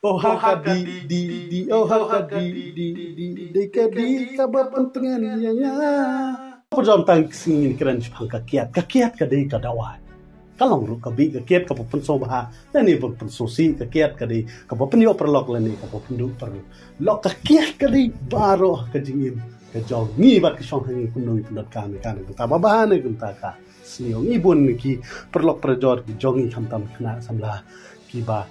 Oh haka di oh haka di dekadi kabar pentingan nya pujam tang singin keren pang kakiat kadai kadawai kalong ru kabi kakiat ka pen so ba ni pen susi kakiat kadai ka pen yo perlok lani ka pen du per lok kakiat kadai baro ka jingin ka jong ngi bat ka shong hangi kunoi pendot kan ta ba ba ne kun ta ka sio ngi bun ki perlok perjor ki jongi khamtam khna samla ki ba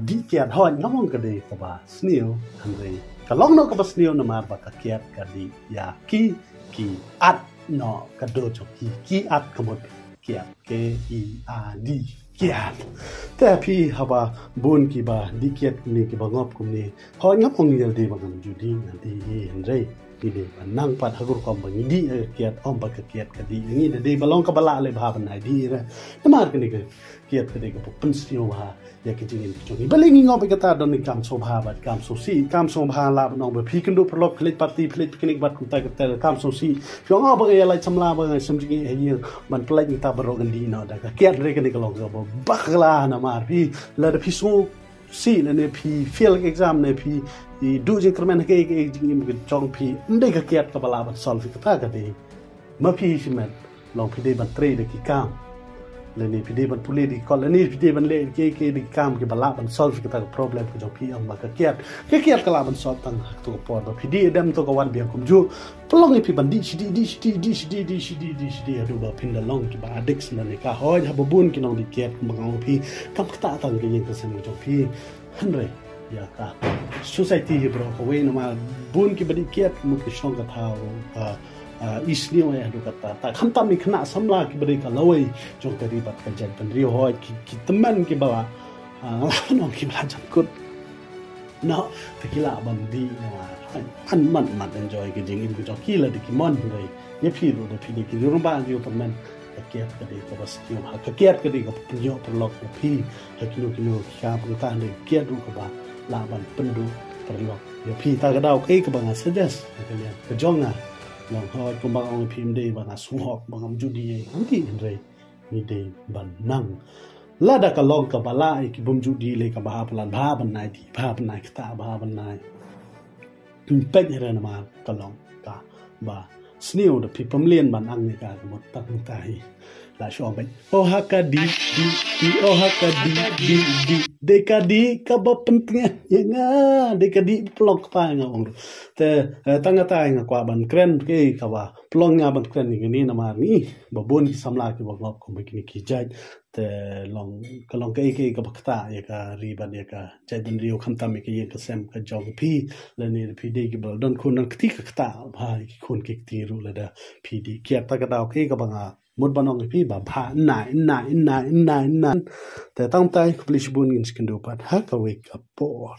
di kiat hoi ngomong kadai ka ba snio handai kalong no ka ba snio na mar ba kakiat kadai ya ki at no kado ki at kamot kiat KEAD kiat tapi haba bun ki ba di kiat ni ki ba ngop kum ni hoi ngop ong ni de ba ngam judi nanti handai ni nang pat hagur kom ba di kiat om ba kiat kadi ni de balong ka bala le ba ban di ra namar ka ni kiat kadi ka pun snio ha ya ke jingin choni balingi ngop ka ta don ni kam so bha bat kam so si kam so bha la nong ba phi kan do prolok klit party klit piknik bat kun ta ka tel kam so si fyong ba ya lai chamla ba sam jingi he man plai ni ta baro gan di no da ka kiat re ka ni ka long ba bakla na mar phi la da phi so si ne phi fail exam ne phi di du je kermen ke jingim ke chong phi ndai ka kiat ka bala ban solve ka ta ka de ma phi simet long phi de ban tre de ki kam leni pide ban pule di kol leni pide ban le ke di kam ke bala ban solve kita problem ke jopi am ba kiat kala ban solve tang to por ba pide dam to ka wan biang kum ju pelong pi ban di adu ba pin da long ki ba addicts na ne ka hoj ha bun ki nong di kiat mang pi kam ta tang ke yin ka sem jopi hanre ya ka society bro ko we na ma bun ki ba di kiat mu ki shong ka thao isni wa ya kata ta khamtam ni khna samla ki bari ka lawai jong kari bat ka jan pan rio hoi ki teman ki bawa no ki bla jam kut no tekila bandi an man enjoy ki jing in ki joki la ki mon dai ye phi ro de phi ki ro ba rio pan ka kiat ka de ka bas ki ha ka kiat ka de ka punyo per lok phi ha kilo ka pun ta de kiat ru ka ba la ban pendu per lok ye phi ta ka dau ke ka ba suggest ka jonga long hoi kumbang ong phim de bang suhok bang judi anti andre ni de ban nang lada ka long ka bala ki bum judi le ka ba plan ba ban nai di ba ban nai ta ba ban nai pek re na ma ka long ka ba sneo de pipam lien ban ang ni ka mo tak tai la shom bai oh hakadi oh hakadi dekadi ka ba penting ya nga dekadi plong pa nga ong te tanga ta nga kwa ban kren ke ka ba plong nga ban kren ni na ma ni ba bon ki samla ki ba ngop ko ki ki jai te long ka long ke ka ba kta ya ka ri ban ya ka jai den rio kham tam ke ye ka sem ka jong pi le ni pi de ki ba don kun ki ka kta ba ki kun ki ti ru le da pi di ki ta ka daw ke ka ba nga mud banong pi ba pha nai te tang tai publish bun in skin do pat ha ka wake up por